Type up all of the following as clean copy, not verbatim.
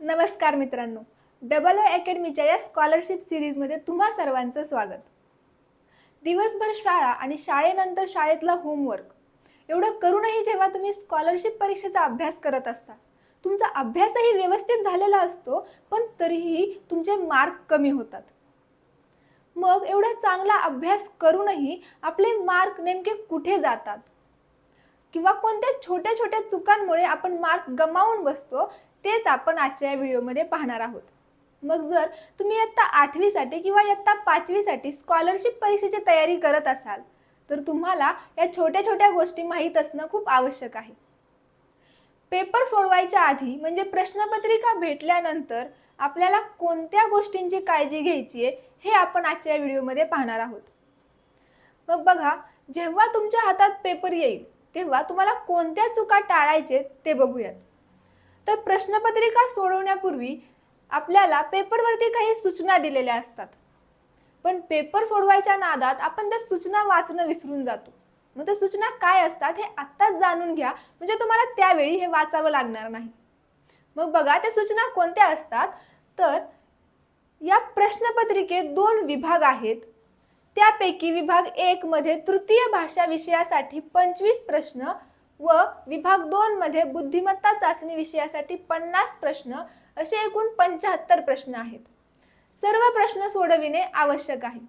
नमस्कार मित्रांनो, double O अकॅडमीच्या या स्कॉलरशिप सिरीजमध्ये तुम्हा सर्वांचं स्वागत. दिवसभर शाळा आणि शाळेनंतर शाळेतला होमवर्क एवढं करूनही जेव्हा तुम्ही स्कॉलरशिप परीक्षेचा अभ्यास करत असता, तुमचा अभ्यासही व्यवस्थित झालेला असतो, पण तरीही तुमचे मार्क कमी होतात. मग एवढा चांगला अभ्यास करूनही आपले मार्क नेमके कुठे जातात किंवा कोणत्या छोट्या छोट्या चुकांमुळे आपण मार्क गमावून बसतो, तेच आपण आजच्या व्हिडिओमध्ये पाहणार आहोत. मग जर तुम्ही इयत्ता 8वी साठी किंवा इयत्ता 5वी साठी स्कॉलरशिप परीक्षेची तयारी करत असाल, तर तुम्हाला या छोट्या छोट्या गोष्टी माहीत असणं खूप आवश्यक आहे. पेपर सोडवायच्या आधी म्हणजे प्रश्नपत्रिका भेटल्यानंतर आपल्याला कोणत्या गोष्टींची काळजी घ्यायची आहे हे आपण आजच्या व्हिडिओमध्ये पाहणार आहोत. मग बघा, जेव्हा तुमच्या हातात पेपर येईल तेव्हा तुम्हाला कोणत्या चुका टाळायचे ते बघूयात. तर प्रश्नपत्रिका सोडवण्यापूर्वी आपल्याला पेपरवरती काही सूचना दिलेल्या असतात, पण पेपर सोडवायच्या नादात आपण त्या सूचना वाचणं विसरून जातो. मग त्या सूचना काय असतात हे आत्ताच जाणून घ्या, म्हणजे तुम्हाला त्यावेळी हे वाचावं लागणार नाही. मग बघा, त्या सूचना कोणत्या असतात. तर या प्रश्नपत्रिकेत 2 विभाग आहेत. त्यापैकी विभाग 1 मध्ये तृतीय भाषा विषयासाठी 25 प्रश्न व विभाग 2 मध्ये बुद्धिमत्ता चाचणी विषयासाठी 50 प्रश्न असे एकूण 75 प्रश्न आहेत. सर्व प्रश्न सोडविणे आवश्यक आहे.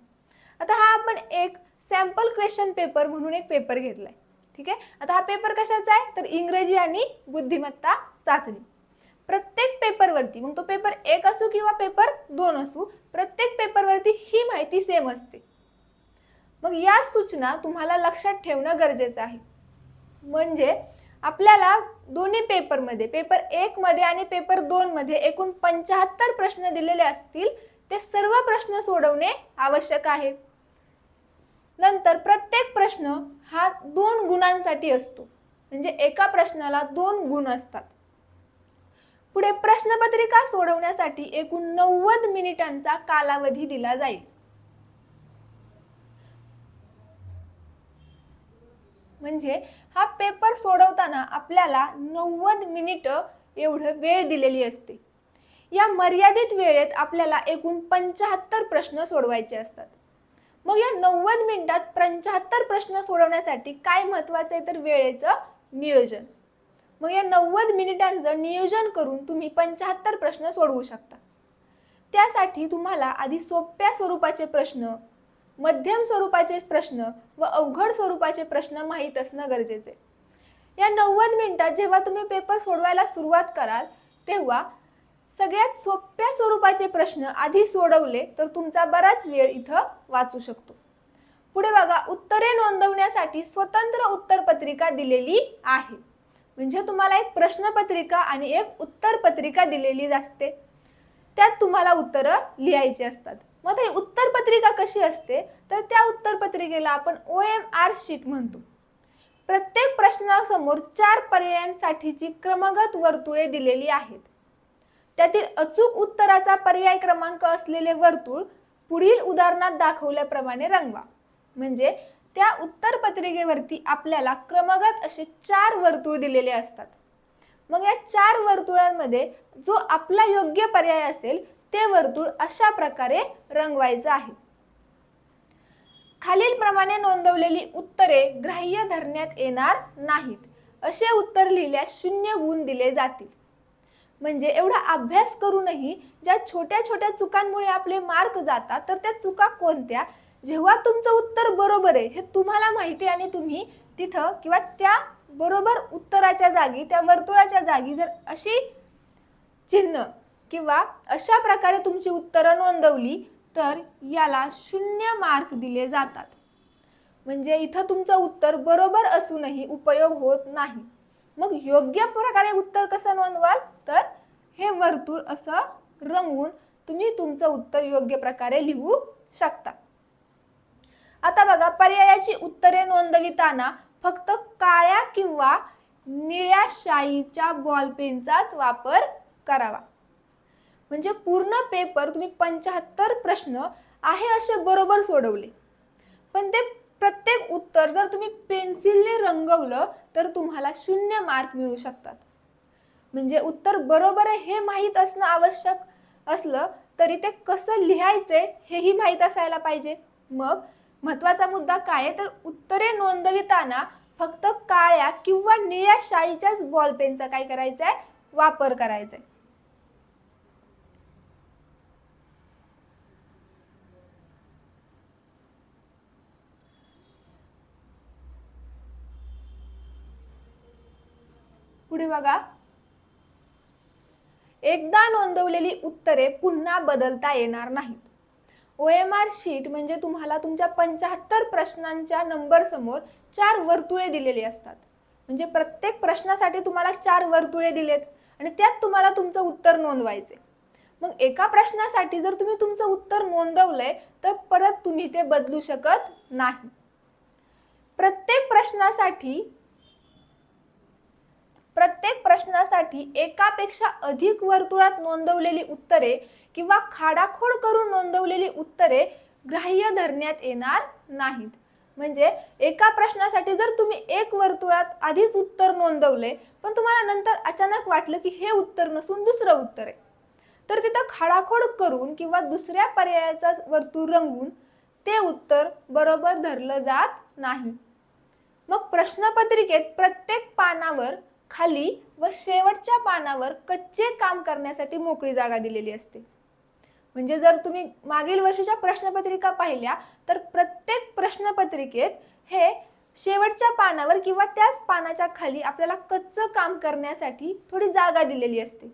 आता हा आपण एक सॅम्पल क्वेश्चन पेपर म्हणून एक पेपर घेतलाय. ठीक आहे. आता हा पेपर कशाचा आहे, तर इंग्रजी आणि बुद्धिमत्ता चाचणी. प्रत्येक पेपरवरती, मग तो पेपर 1 असो किंवा पेपर 2 असो, प्रत्येक पेपरवरती ही माहिती सेम असते. मग या सूचना तुम्हाला लक्षात ठेवणं गरजेचं आहे. म्हणजे आपल्याला दोन्ही पेपरमध्ये, पेपर 1 मध्ये आणि पेपर 2 मध्ये एकूण 75 प्रश्न दिलेले असतील. ते सर्व प्रश्न सोडवणे आवश्यक आहे. नंतर प्रत्येक प्रश्न हा 2 गुणांसाठी असतो, म्हणजे एका प्रश्नाला 2 गुण असतात. पुढे प्रश्नपत्रिका सोडवण्यासाठी एकूण 90 मिनिटांचा कालावधी दिला जाईल. म्हणजे हा पेपर सोडवताना आपल्याला 90 मिनिटं एवढं वेळ दिलेली असते. या मर्यादित वेळेत आपल्याला एकूण 75 प्रश्न सोडवायचे असतात. मग या 90 मिनिटात 75 प्रश्न सोडवण्यासाठी काय महत्त्वाचं आहे, तर वेळेचं नियोजन. मग या 90 मिनिटांचं नियोजन करून तुम्ही 75 प्रश्न सोडवू शकता. त्यासाठी तुम्हाला आधी सोप्या स्वरूपाचे प्रश्न, मध्यम स्वरूपाचे प्रश्न व अवघड स्वरूपाचे प्रश्न माहीत असणं गरजेचे. या 90 मिनिटात जेव्हा तुम्ही पेपर सोडवायला सुरुवात कराल, तेव्हा सगळ्यात सोप्या स्वरूपाचे प्रश्न आधी सोडवले तर तुमचा बराच वेळ इथं वाचू शकतो. पुढे बघा, उत्तरे नोंदवण्यासाठी स्वतंत्र उत्तरपत्रिका दिलेली आहे. म्हणजे तुम्हाला एक प्रश्नपत्रिका आणि एक उत्तरपत्रिका दिलेली असते. त्यात तुम्हाला उत्तरं लिहायची असतात. मग ही उत्तरपत्रिका कशी असते, तर त्या उत्तरपत्रिकेला आपण OMR शीट म्हणतो. प्रत्येक प्रश्नासमोर 4 पर्यायांसाठीची क्रमगत वर्तुळे दिलेली आहेत. त्यातील अचूक उत्तराचा पर्याय क्रमांक असलेले वर्तुळ पुढील उदाहरणात दाखवल्याप्रमाणे रंगवा. म्हणजे त्या उत्तरपत्रिकेवरती आपल्याला क्रमगत असे 4 वर्तुळ दिलेले असतात. मग या 4 वर्तुळांमध्ये जो आपला योग्य पर्याय असेल ते वर्तुळ अशा प्रकारे रंगवायचं आहे. खालील प्रमाणे नोंदवलेली उत्तरे ग्राह्य धरण्यात येणार नाहीत. असे उत्तर लिहिल्यास 0 गुण दिले जातील. म्हणजे एवढा अभ्यास करूनही ज्या छोट्या छोट्या चुकांमुळे आपले मार्क जातात, तर त्या चुका कोणत्या, जेव्हा तुमचं उत्तर बरोबर आहे हे तुम्हाला माहिती आहे आणि तुम्ही तिथं किंवा त्या बरोबर उत्तराच्या जागी, त्या वर्तुळाच्या जागी जर अशी चिन्ह किंवा अशा प्रकारे तुमची उत्तरं नोंदवली तर याला 0 मार्क दिले जातात. म्हणजे इथं तुमचं उत्तर बरोबर असूनही उपयोग होत नाही. मग योग्य प्रकारे उत्तर कसं नोंदवाल, तर हे वर्तुळ असं रंगवून तुम्ही तुमचं उत्तर योग्य प्रकारे लिहू शकता. आता बघा, पर्यायाची उत्तरे नोंदविताना फक्त काळ्या किंवा निळ्या शाईच्या बॉलपेनचाच वापर करावा. म्हणजे पूर्ण पेपर तुम्ही 75 प्रश्न आहे असे बरोबर सोडवले, पण ते प्रत्येक उत्तर जर तुम्ही पेन्सिलने रंगवलं तर तुम्हाला 0 मार्क मिळू शकतात. म्हणजे उत्तर बरोबर आहे हे माहीत असणं आवश्यक असलं तरी ते कसं लिहायचे हेही माहीत असायला पाहिजे. मग महत्त्वाचा मुद्दा काय आहे तर उत्तरे नोंदविताना फक्त काळ्या किंवा निळ्या शाईच्याच बॉल पेनचा काय करायचा आहे वापर करायचा आहे. पुढे बघा, एकदा नोंदवलेली उत्तरे पुन्हा बदलता येणार नाहीत. OMR शीट म्हणजे तुम्हाला तुमच्या 75 प्रश्नांच्या नंबर समोर 4 वर्तुळे दिलेली असतात. म्हणजे प्रत्येक प्रश्नासाठी तुम्हाला 4 वर्तुळे दिलेत आणि त्यात तुम्हाला तुमचं उत्तर नोंदवायचे. मग एका प्रश्नासाठी जर तुम्ही तुमचं उत्तर नोंदवलंय तर परत तुम्ही ते बदलू शकत नाही. प्रत्येक प्रश्नासाठी एकापेक्षा अधिक वर्तुळात नोंदवलेली उत्तरे किंवा खाडाखोड करून नोंदवलेली उत्तरे ग्राह्य धरण्यात येणार नाहीत. म्हणजे एका प्रश्नासाठी जर तुम्ही एक वर्तुळात आधीच उत्तर नोंदवले पण तुम्हाला नंतर अचानक वाटलं की हे उत्तर नसून दुसरं उत्तर आहे तर तिथं खाडाखोड करून किंवा दुसऱ्या पर्यायाचा वर्तुळ रंगवून ते उत्तर बरोबर धरलं जात नाही. मग प्रश्नपत्रिकेत प्रत्येक पानावर खाली व शेवटच्या पानावर कच्चे काम करण्यासाठी मोकळी जागा दिलेली असते. म्हणजे जर तुम्ही मागील वर्षीच्या प्रश्नपत्रिका पाहिल्या तर प्रत्येक प्रश्नपत्रिकेत हे शेवटच्या पानावर किंवा त्याच पानाच्या खाली आपल्याला कच्चं काम करण्यासाठी थोडी जागा दिलेली असते.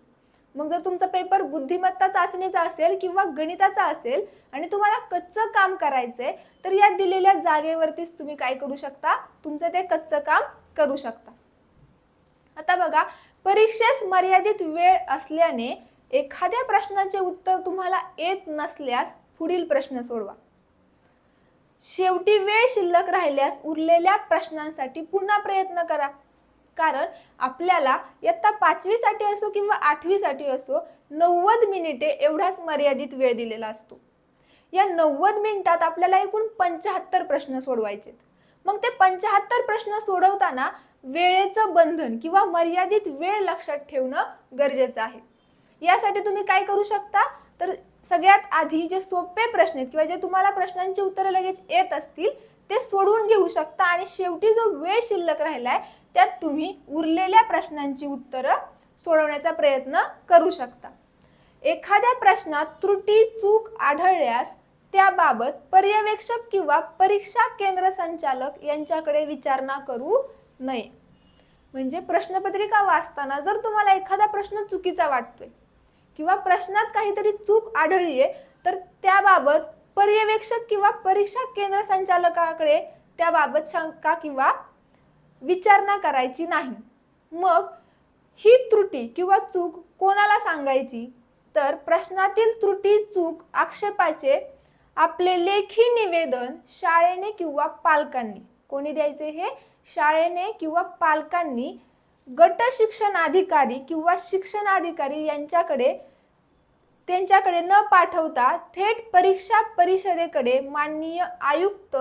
मग जर तुमचा पेपर बुद्धिमत्ता चाचणीचा असेल किंवा गणिताचा असेल आणि तुम्हाला कच्चं काम करायचंय तर या दिलेल्या जागेवरतीच तुम्ही काय करू शकता तुमचं ते कच्चं काम करू शकता. आता बघा, परीक्षेस मर्यादित वेळ असल्याने एखाद्या प्रश्नाचे उत्तर तुम्हाला येत नसल्यास पुढील प्रश्न सोडवा. शेवटी वेळ शिल्लक राहिल्यास उरलेल्या प्रश्नांसाठी पुन्हा प्रयत्न करा. कारण आपल्याला इयत्ता 5वी साठी असो किंवा 8वी साठी असो 90 मिनिटे एवढाच मर्यादित वेळ दिलेला असतो. या 90 मिनिटात आपल्याला एकूण 75 प्रश्न सोडवायचे. मग ते 75 प्रश्न सोडवताना वेळेचं बंधन किंवा मर्यादित वेळ लक्षात ठेवणं गरजेचं आहे. यासाठी तुम्ही काय करू शकता तर सगळ्यात आधी जे सोपे प्रश्न आहेत किंवा जे तुम्हाला प्रश्नांची उत्तरं लगेच येत असतील ते सोडवून घेऊ शकता आणि शेवटी जो वेळ शिल्लक राहिलाय त्यात तुम्ही उरलेल्या प्रश्नांची उत्तरं सोडवण्याचा प्रयत्न करू शकता. एखाद्या प्रश्नात त्रुटी चूक आढळल्यास त्याबाबत पर्यवेक्षक किंवा परीक्षा केंद्र संचालक यांच्याकडे विचारणा करू नये. म्हणजे प्रश्नपत्रिका वाचताना जर तुम्हाला एखादा प्रश्न चुकीचा वाटतोय किंवा प्रश्नात काहीतरी चूक आढळलीये तर त्याबाबत पर्यवेक्षक किंवा परीक्षा केंद्र संचालकाकडे त्याबाबत शंका किंवा विचारणा करायची नाही. मग ही त्रुटी किंवा चूक कोणाला सांगायची तर प्रश्नातील त्रुटी चूक आक्षेपाचे आपले लेखी निवेदन शाळेने किंवा पालकांनी कोणी द्यायचे हे शाळेने किंवा पालकांनी गट शिक्षणाधिकारी किंवा शिक्षणाधिकारी त्यांच्याकडे न पाठवता थेट परीक्षा परिषदेकडे माननीय आयुक्त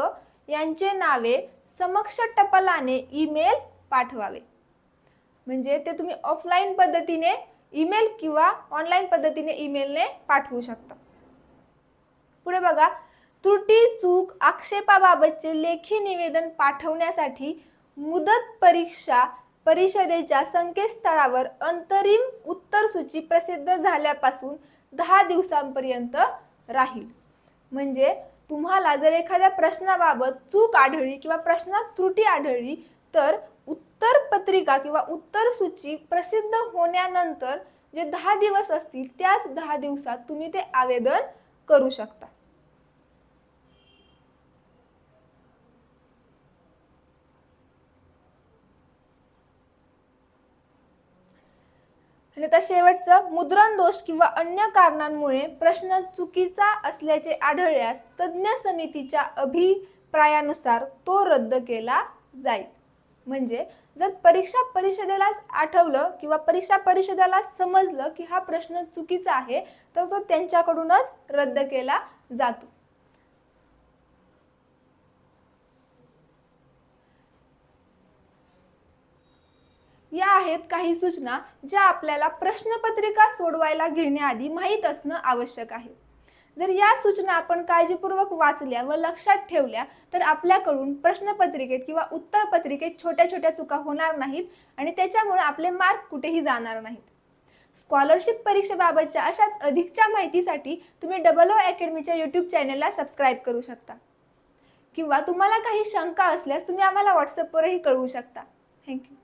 यांचे नावे समक्ष टपालाने ईमेल पाठवावे. म्हणजे ते तुम्ही ऑफलाईन पद्धतीने ईमेल किंवा ऑनलाईन पद्धतीने ईमेलने पाठवू शकता. पुढे बघा, त्रुटी चूक आक्षेपाबाबतचे लेखी निवेदन पाठवण्यासाठी मुदत परीक्षा परिषदेच्या संकेतस्थळावर अंतरिम उत्तरसूची प्रसिद्ध झाल्यापासून 10 दिवसांपर्यंत राहील. म्हणजे तुम्हाला जर एखाद्या प्रश्नाबाबत चूक आढळली किंवा प्रश्नात त्रुटी आढळली तर उत्तर पत्रिका किंवा उत्तरसूची प्रसिद्ध होण्यानंतर जे 10 दिवस असतील त्याच 10 दिवसात तुम्ही ते आवेदन करू शकता. आणि आता शेवटचं, मुद्रण दोष किंवा अन्य कारणांमुळे प्रश्न चुकीचा असल्याचे आढळल्यास तज्ज्ञ समितीच्या अभिप्रायानुसार तो रद्द केला जाईल. म्हणजे जर परीक्षा परिषदेला आठवलं किंवा परीक्षा परिषदेला समजलं की हा प्रश्न चुकीचा आहे तर तो त्यांच्याकडूनच रद्द केला जातो. या आहेत काही सूचना ज्या आपल्याला प्रश्नपत्रिका सोडवायला घेण्याआधी माहीत असणं आवश्यक आहे. जर या सूचना आपण काळजीपूर्वक वाचल्या व लक्षात ठेवल्या तर आपल्याकडून प्रश्नपत्रिकेत किंवा उत्तरपत्रिकेत छोट्या छोट्या चुका होणार नाहीत आणि त्याच्यामुळे आपले मार्क कुठेही जाणार नाहीत. स्कॉलरशिप परीक्षेबाबतच्या अशाच अधिकच्या माहितीसाठी तुम्ही डबल ओ अकॅडमीच्या यूट्यूब चॅनलला सबस्क्राईब करू शकता किंवा तुम्हाला काही शंका असल्यास तुम्ही आम्हाला व्हॉट्सअपवरही कळवू शकता. थँक्यू.